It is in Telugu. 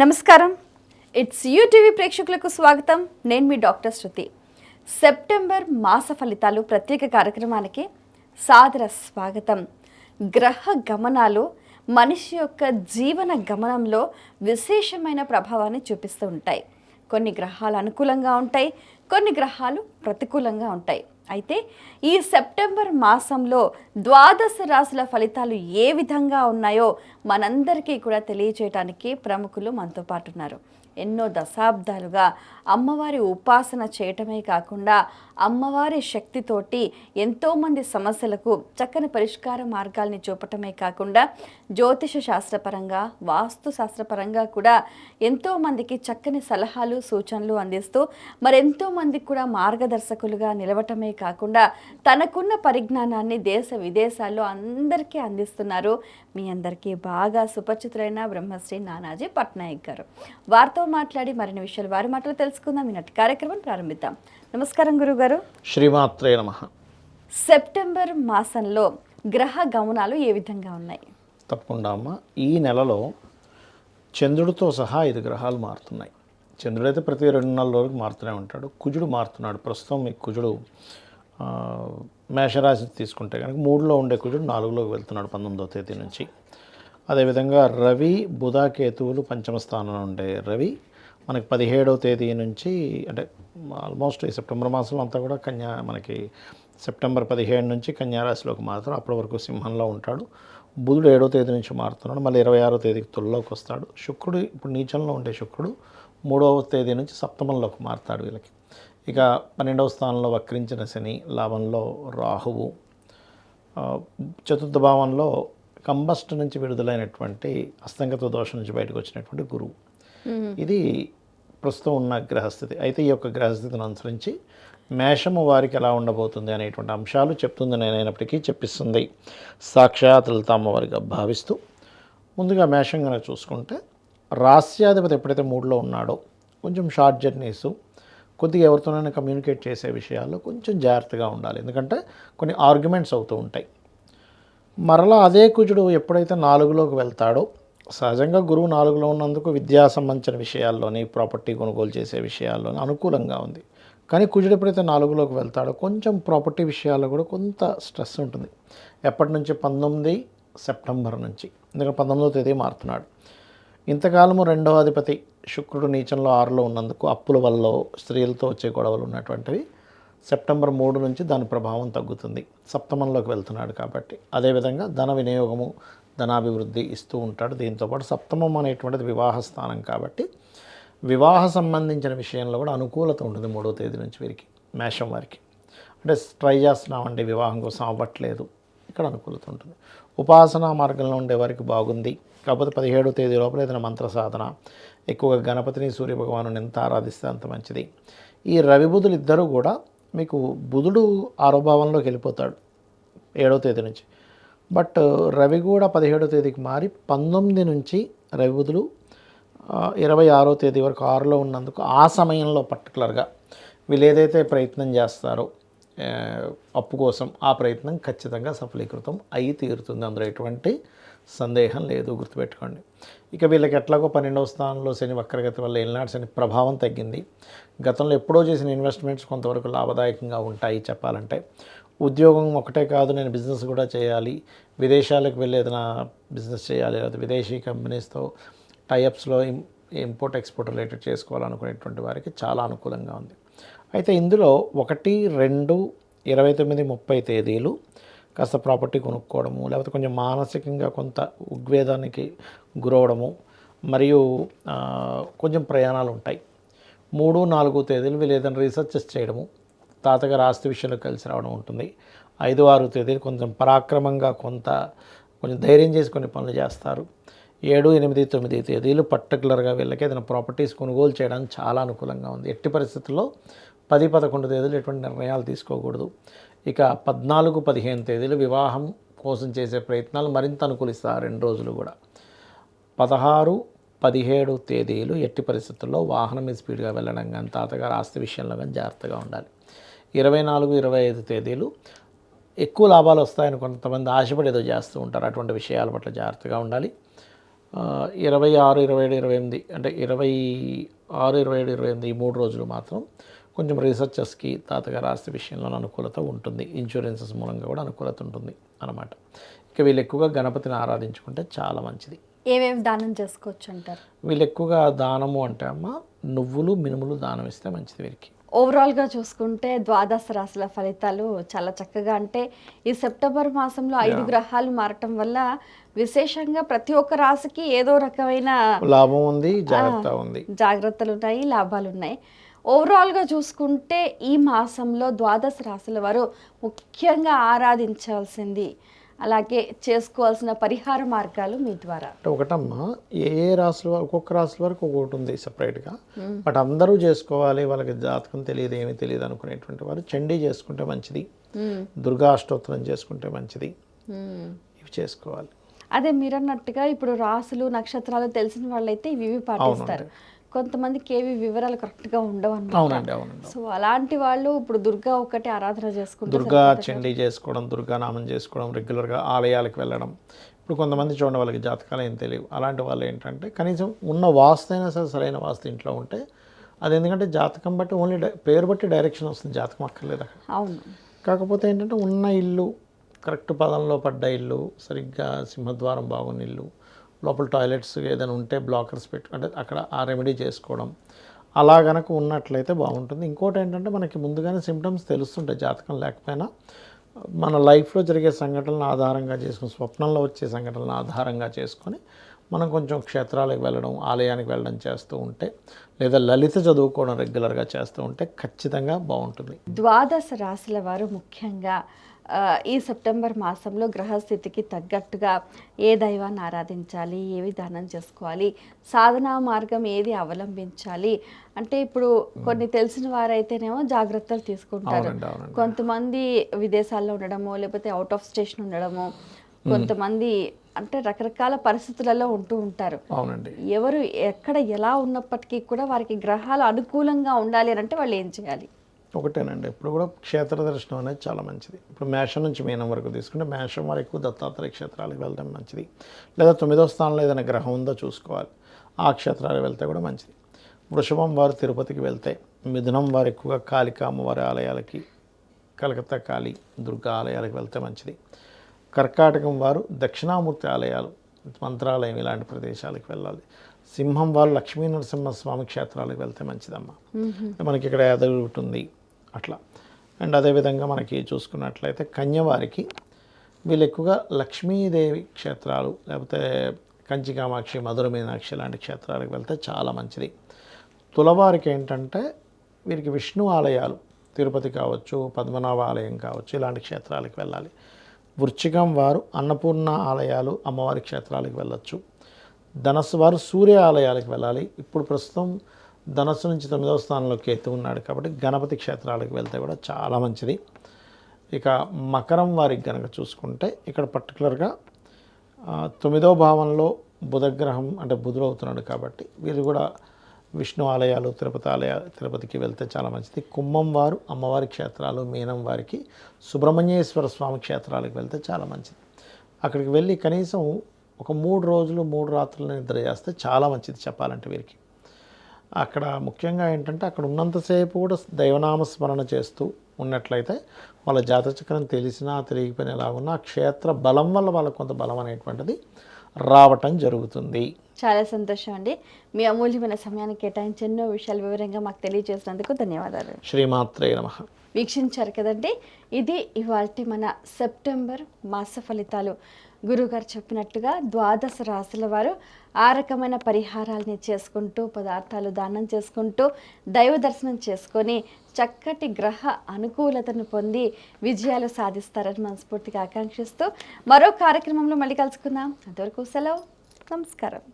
నమస్కారం. ఇట్స్ యూటీవీ ప్రేక్షకులకు స్వాగతం. నేను మీ డాక్టర్ శృతి. సెప్టెంబర్ మాస ఫలితాలు ప్రత్యేక కార్యక్రమానికి సాదర స్వాగతం. గ్రహ గమనాలు మనిషి యొక్క జీవన గమనంలో విశేషమైన ప్రభావాన్ని చూపిస్తూ ఉంటాయి. కొన్ని గ్రహాలు అనుకూలంగా ఉంటాయి, కొన్ని గ్రహాలు ప్రతికూలంగా ఉంటాయి. అయితే ఈ సెప్టెంబర్ మాసంలో ద్వాదశ రాశుల ఫలితాలు ఏ విధంగా ఉన్నాయో మనందరికీ కూడా తెలియచేయడానికి ప్రముఖులు మనతో పాటు ఉన్నారు. ఎన్నో దశాబ్దాలుగా అమ్మవారి ఉపాసన చేయటమే కాకుండా అమ్మవారి శక్తితోటి ఎంతోమంది సమస్యలకు చక్కని పరిష్కార మార్గాల్ని చూపటమే కాకుండా జ్యోతిష శాస్త్రపరంగా వాస్తు శాస్త్రపరంగా కూడా ఎంతోమందికి చక్కని సలహాలు సూచనలు అందిస్తూ మరెంతోమందికి కూడా మార్గదర్శకులుగా నిలవటమే కాకుండా తనకున్న పరిజ్ఞానాన్ని దేశ విదేశాల్లో అందరికీ అందిస్తున్నారు. మీ అందరికీ బాగా సుపరిచితులైన బ్రహ్మశ్రీ నానాజీ పట్నాయక్ గారు. వారితో మాట్లాడి మరిన్ని విషయాలు వారి మాటలు తెలుసుకుందాం. ఈనాటి కార్యక్రమం ప్రారంభిద్దాం. నమస్కారం గురుగారు. శ్రీమాత్రే నమః. సెప్టెంబర్ మాసంలో గ్రహ గమనాలు ఏ విధంగా ఉన్నాయి? తప్పకుండా అమ్మ. ఈ నెలలో చంద్రుడితో సహా 5 గ్రహాలు మారుతున్నాయి. చంద్రుడు అయితే ప్రతి 2-4 రోజులకు మారుతూనే ఉంటాడు. కుజుడు మారుతున్నాడు. ప్రస్తుతం మీకు కుజుడు మేషరాశి తీసుకుంటే కనుక 3లో ఉండే కుజుడు 4లోకి వెళ్తున్నాడు 19వ తేదీ నుంచి. అదేవిధంగా రవి బుధ కేతువులు పంచమ స్థానంలో ఉండే రవి మనకి 17వ తేదీ నుంచి అంటే ఆల్మోస్ట్ ఈ సెప్టెంబర్ మాసంలో అంతా కూడా మనకి సెప్టెంబర్ 17 నుంచి కన్యారాశిలోకి మారుతాడు. అప్పటి వరకు సింహంలో ఉంటాడు. బుధుడు 7వ తేదీ నుంచి మారుతున్నాడు. మళ్ళీ 26వ తేదీకి తుల్లోకి వస్తాడు. శుక్రుడు ఇప్పుడు నీచంలో ఉండే శుక్రుడు 3వ తేదీ నుంచి సప్తమంలోకి మారుతాడు వీళ్ళకి. ఇక 12వ స్థానంలో వక్రించిన శని, లాభంలో రాహువు, చతుర్థ భావంలో కంబస్ట్ నుంచి విడుదలైనటువంటి అస్తంగత దోషం నుంచి బయటకు వచ్చినటువంటి గురువు. ఇది ప్రస్తుతం ఉన్న గ్రహస్థితి. అయితే ఈ యొక్క గ్రహస్థితిని అనుసరించి మేషము వారికి ఎలా ఉండబోతుంది అనేటువంటి అంశాలు చెప్తుంది. నేనైనప్పటికీ చెప్పిస్తుంది సాక్షాత్ లలిత అమ్మవారిగా భావిస్తూ, ముందుగా మేషం కనుక చూసుకుంటే రాస్యాధిపతి ఎప్పుడైతే 3లో ఉన్నాడో కొంచెం షార్ట్ జర్నీసు, కొద్దిగా ఎవరితోనైనా కమ్యూనికేట్ చేసే విషయాల్లో కొంచెం జాగ్రత్తగా ఉండాలి. ఎందుకంటే కొన్ని ఆర్గ్యుమెంట్స్ అవుతూ ఉంటాయి. మరలా అదే కుజుడు ఎప్పుడైతే 4లోకి వెళ్తాడో, సహజంగా గురువు 4లో ఉన్నందుకు విద్యా సంబంధించిన విషయాల్లోని ప్రాపర్టీ కొనుగోలు చేసే విషయాల్లోని అనుకూలంగా ఉంది. కానీ కుజుడు ఎప్పుడైతే 4లోకి వెళ్తాడో కొంచెం ప్రాపర్టీ విషయాల్లో కూడా కొంత స్ట్రెస్ ఉంటుంది. ఎప్పటి నుంచి 19 సెప్టెంబర్ నుంచి, ఎందుకంటే 19వ తేదీ మారుతున్నాడు. ఇంతకాలము 2వ అధిపతి శుక్రుడు నీచంలో 6లో ఉన్నందుకు అప్పుల వల్ల స్త్రీలతో వచ్చే గొడవలు ఉన్నటువంటివి సెప్టెంబర్ 3 నుంచి దాని ప్రభావం తగ్గుతుంది. సప్తమంలోకి వెళ్తున్నాడు కాబట్టి. అదేవిధంగా ధన వినియోగము, ధనాభివృద్ధి ఇస్తూ ఉంటాడు. దీంతోపాటు సప్తమం అనేటువంటిది వివాహ స్థానం కాబట్టి వివాహ సంబంధించిన విషయంలో కూడా అనుకూలత ఉంటుంది 3వ తేదీ నుంచి వీరికి, మేషం వారికి. అంటే ట్రై చేస్తున్నామండి వివాహం కోసం అవ్వట్లేదు, ఇక్కడ అనుకూలత ఉంటుంది. ఉపాసనా మార్గంలో ఉండే వారికి బాగుంది. కాకపోతే 17వ తేదీ లోపల ఏదైనా మంత్ర సాధన, ఎక్కువగా గణపతిని సూర్యభగవాను ఎంత ఆరాధిస్తే అంత మంచిది. ఈ రవి బుధులు ఇద్దరూ కూడా మీకు బుధుడు 6వ భావంలోకి వెళ్ళిపోతాడు 7వ తేదీ నుంచి. బట్ రవి కూడా 17వ తేదీకి మారి 19 నుంచి రవి బుధులు 26వ తేదీ వరకు 6లో ఉన్నందుకు ఆ సమయంలో పర్టికులర్గా వీళ్ళు ఏదైతే ప్రయత్నం చేస్తారో అప్పు కోసం, ఆ ప్రయత్నం ఖచ్చితంగా సఫలీకృతం అయి తీరుతుంది. అందులో ఎటువంటి సందేహం లేదు, గుర్తుపెట్టుకోండి. ఇక వీళ్ళకి ఎట్లాగో 12వ స్థానంలో శని వక్రగతి వల్ల ఏలినాటి శని ప్రభావం తగ్గింది. గతంలో ఎప్పుడో చేసిన ఇన్వెస్ట్మెంట్స్ కొంతవరకు లాభదాయకంగా ఉంటాయి చెప్పాలంటే. ఉద్యోగం ఒకటే కాదు, నేను బిజినెస్ కూడా చేయాలి, విదేశాలకు వెళ్ళి ఏదైనా బిజినెస్ చేయాలి, లేదా విదేశీ కంపెనీస్తో టైఅప్స్లో ఇంపోర్ట్ ఎక్స్పోర్ట్ రిలేటెడ్ చేసుకోవాలనుకునేటువంటి వారికి చాలా అనుకూలంగా ఉంది. అయితే ఇందులో 1, 2, 29, 30 తేదీలు కాస్త ప్రాపర్టీ కొనుక్కోవడము, లేకపోతే కొంచెం మానసికంగా కొంత ఉద్వేగానికి గురవడము, మరియు కొంచెం ప్రయాణాలు ఉంటాయి. 3, 4 తేదీలు వీళ్ళు ఏదైనా రీసెర్చెస్ చేయడము, తాతగారు ఆస్తి విషయంలో కలిసి రావడం ఉంటుంది. 5, 6 తేదీలు కొంచెం పరాక్రమంగా కొంచెం ధైర్యం చేసి కొన్ని పనులు చేస్తారు. 7, 8, 9 తేదీలు పర్టికులర్గా వీళ్ళకి ఏదైనా ప్రాపర్టీస్ కొనుగోలు చేయడానికి చాలా అనుకూలంగా ఉంది. ఎట్టి పరిస్థితుల్లో 10, 11 తేదీలు ఎటువంటి నిర్ణయాలు తీసుకోకూడదు. ఇక 14, 15 తేదీలు వివాహం కోసం చేసే ప్రయత్నాలు మరింత అనుకూలిస్తారు 2 రోజులు కూడా. 16, 17 తేదీలు ఎట్టి పరిస్థితుల్లో వాహనం మీద స్పీడ్గా వెళ్ళడం కానీ, తాతగారు ఆస్తి విషయంలో కానీ జాగ్రత్తగా ఉండాలి. 24, 25 తేదీలు ఎక్కువ లాభాలు వస్తాయని కొంతమంది ఆశపడి ఏదో చేస్తూ ఉంటారు. అటువంటి విషయాల పట్ల జాగ్రత్తగా ఉండాలి. 26, 27, 28 అంటే 26, 27, 28 ఈ 3 రోజులు మాత్రం కొంచెం రీసెర్చర్స్కి తాతగారి ఆస్తి విషయంలో అనుకూలత ఉంటుంది. ఇన్సూరెన్సెస్ మూలంగా కూడా అనుకూలత ఉంటుంది అన్నమాట. ఇక వీళ్ళు ఎక్కువగా గణపతిని ఆరాధించుకుంటే చాలా మంచిది. ఏమేమి దానం చేసుకోవచ్చు అంటారు? వీళ్ళు ఎక్కువగా దానము అంటే అమ్మ నువ్వులు మినుములు దానం ఇస్తే మంచిది వీరికి. ఓవరాల్గా చూసుకుంటే ద్వాదశ రాశుల ఫలితాలు చాలా చక్కగా, అంటే ఈ సెప్టెంబర్ మాసంలో 5 గ్రహాలు మారటం వల్ల విశేషంగా ప్రతి ఒక్క రాశికి ఏదో రకమైన లాభం ఉంది, జాగ్రత్త ఉంది, జాగ్రత్తలు ఉన్నాయి, లాభాలు ఉన్నాయి. ఓవరాల్గా చూసుకుంటే ఈ మాసంలో ద్వాదశ రాశుల వారు ముఖ్యంగా ఆరాధించాల్సింది, అలాగే చేసుకోవాల్సిన పరిహార మార్గాలు మీ ద్వారా. అంటే ఒకటమ్మా, ఏ రాశుల ఒక్కొక్క రాశుల వరకు ఒక్కొక్కటి ఉంది సపరేట్గా. బట్ అందరూ చేసుకోవాలి, వాళ్ళకి జాతకం తెలియదు, ఏమీ తెలియదు అనుకునేటువంటి వారు చండీ చేసుకుంటే మంచిది, దుర్గా అష్టోత్తరం చేసుకుంటే మంచిది, ఇవి చేసుకోవాలి. అదే మీరన్నట్టుగా ఇప్పుడు రాసులు నక్షత్రాలు తెలిసిన వాళ్ళైతే ఇవి పాటిస్తారు. కొంతమందికి ఏవి వివరాలు కరెక్ట్గా ఉండవు అన్నమాట. అవునండి. సో అలాంటి వాళ్ళు ఇప్పుడు దుర్గా ఒకటి ఆరాధన చేసుకుంటారు, దుర్గా చండీ చేసుకోవడం, దుర్గా నామం చేసుకోవడం, రెగ్యులర్గా ఆలయాలకు వెళ్ళడం. ఇప్పుడు కొంతమంది చూడండి వాళ్ళకి జాతకాలు ఏం తెలియవు. అలాంటి వాళ్ళు ఏంటంటే కనీసం ఉన్న వాస్తు అయినా సరే సరైన వాస్తు ఇంట్లో ఉంటే అది, ఎందుకంటే జాతకం బట్టి ఓన్లీ పేరు బట్టి డైరెక్షన్ వస్తుంది, జాతకం అక్కర్లేదు అక్కడ. అవును. కాకపోతే ఏంటంటే ఉన్న ఇల్లు కరెక్ట్ పదంలో పడ్డ ఇల్లు, సరిగ్గా సింహద్వారం బాగున్న ఇల్లు, లోపల టాయిలెట్స్ ఏదైనా ఉంటే బ్లాకర్స్ పెట్టు, అంటే అక్కడ ఆ రెమెడీ చేసుకోవడం అలా గనక ఉన్నట్లయితే బాగుంటుంది. ఇంకోటి ఏంటంటే మనకి ముందుగానే సిమ్టమ్స్ తెలుస్తుంటాయి జాతకం లేకపోయినా. మన లైఫ్లో జరిగే సంఘటనలను ఆధారంగా చేసుకుని, స్వప్నంలో వచ్చే సంఘటనలను ఆధారంగా చేసుకొని మనం కొంచెం క్షేత్రాలకు వెళ్ళడం, ఆలయానికి వెళ్ళడం చేస్తూ ఉంటే, లేదా లలిత చదువుకోవడం రెగ్యులర్గా చేస్తూ ఉంటే ఖచ్చితంగా బాగుంటుంది. ద్వాదశ రాశుల వారు ముఖ్యంగా ఈ సెప్టెంబర్ మాసంలో గ్రహస్థితికి తగ్గట్టుగా ఏ దైవాన్ని ఆరాధించాలి, ఏ విధానం చేసుకోవాలి, సాధనా మార్గం ఏది అవలంబించాలి అంటే, ఇప్పుడు కొన్ని తెలిసిన వారైతేనేమో జాగ్రత్తలు తీసుకుంటారు. కొంతమంది విదేశాల్లో ఉండడము, లేకపోతే అవుట్ ఆఫ్ స్టేషన్ ఉండడము, కొంతమంది అంటే రకరకాల పరిస్థితులలో ఉంటూ ఉంటారు. అవునండి. ఎవరు ఎక్కడ ఎలా ఉన్నప్పటికీ కూడా వారికి గ్రహాలు అనుకూలంగా ఉండాలి అని అంటే వాళ్ళు ఏం చేయాలి? ఒకటేనండి, ఇప్పుడు కూడా క్షేత్ర దర్శనం అనేది చాలా మంచిది. ఇప్పుడు మేషం నుంచి మీనం వరకు తీసుకుంటే మేషం వారు ఎక్కువ దత్తాత్రేయ క్షేత్రాలకు వెళ్ళడం మంచిది, లేదా 9వ స్థానంలో ఏదైనా గ్రహం ఉందో చూసుకోవాలి, ఆ క్షేత్రాలకు వెళ్తే కూడా మంచిది. వృషభం వారు తిరుపతికి వెళ్తే, మిథునం వారు ఎక్కువగా కాళికా అమ్మవారి ఆలయాలకి, కలకత్తా కాళీ, దుర్గా ఆలయాలకు వెళ్తే మంచిది. కర్కాటకం వారు దక్షిణామూర్తి ఆలయాలు, మంత్రాలయం ఇలాంటి ప్రదేశాలకు వెళ్ళాలి. సింహం వారు లక్ష్మీ నరసింహస్వామి క్షేత్రాలకు వెళ్తే మంచిదమ్మా. మనకి ఇక్కడ యాదగిరి ఉంది అట్లా. అండ్ అదేవిధంగా మనకి చూసుకున్నట్లయితే కన్యవారికి వీళ్ళు ఎక్కువగా లక్ష్మీదేవి క్షేత్రాలు, లేకపోతే కంచి కామాక్షి, మధుర మీనాక్షి లాంటి క్షేత్రాలకు వెళ్తే చాలా మంచిది. తులవారికి ఏంటంటే వీరికి విష్ణు ఆలయాలు, తిరుపతి కావచ్చు, పద్మనాభ ఆలయం కావచ్చు, ఇలాంటి క్షేత్రాలకు వెళ్ళాలి. వృశ్చికం వారు అన్నపూర్ణ ఆలయాలు, అమ్మవారి క్షేత్రాలకు వెళ్ళొచ్చు. ధనస్సు వారు సూర్య ఆలయాలకు వెళ్ళాలి. ఇప్పుడు ప్రస్తుతం ధనస్సు నుంచి 9వ స్థానంలో కేతు ఉన్నాడు కాబట్టి గణపతి క్షేత్రాలకు వెళ్తే కూడా చాలా మంచిది. ఇక మకరం వారికి కనుక చూసుకుంటే ఇక్కడ పర్టికులర్గా 9వ భావంలో బుధగ్రహం అంటే బుధుడు అవుతున్నాడు కాబట్టి వీళ్ళు కూడా విష్ణు ఆలయాలు, తిరుపతికి వెళ్తే చాలా మంచిది. కుంభం వారు అమ్మవారి క్షేత్రాలు, మీనం వారికి సుబ్రహ్మణ్యేశ్వర స్వామి క్షేత్రాలకు వెళ్తే చాలా మంచిది. అక్కడికి వెళ్ళి కనీసం ఒక 3 రోజులు 3 రాత్రులు నిద్ర చేస్తే చాలా మంచిది చెప్పాలంటే వీరికి. అక్కడ ముఖ్యంగా ఏంటంటే అక్కడ ఉన్నంతసేపు కూడా దైవనామ స్మరణ చేస్తూ ఉన్నట్లయితే వాళ్ళ జాతచక్రం తెలిసినా తెలియకపోయినా ఎలాగున్నా ఆ క్షేత్ర బలం వల్ల వాళ్ళకు కొంత బలం అనేటువంటిది రావటం జరుగుతుంది. చాలా సంతోషం అండి. మీ అమూల్యమైన సమయాన్ని కేటాయించి ఎన్నో విషయాలు వివరంగా మాకు తెలియజేసినందుకు ధన్యవాదాలు. శ్రీమాత్రే నమః. వీక్షించారు కదండి, ఇది ఇవాల్టి మన సెప్టెంబర్ మాస ఫలితాలు. గురుగారు చెప్పినట్టుగా ద్వాదశ రాశుల వారు ఆ రకమైన పరిహారాలని చేసుకుంటూ, పదార్థాలు దానం చేసుకుంటూ, దైవ దర్శనం చేసుకొని చక్కటి గ్రహ అనుకూలతను పొంది విజయాలు సాధిస్తారని మనస్ఫూర్తిగా ఆకాంక్షిస్తూ మరో కార్యక్రమంలో మళ్ళీ కలుసుకుందాం. అంతవరకు సెలవు. నమస్కారం.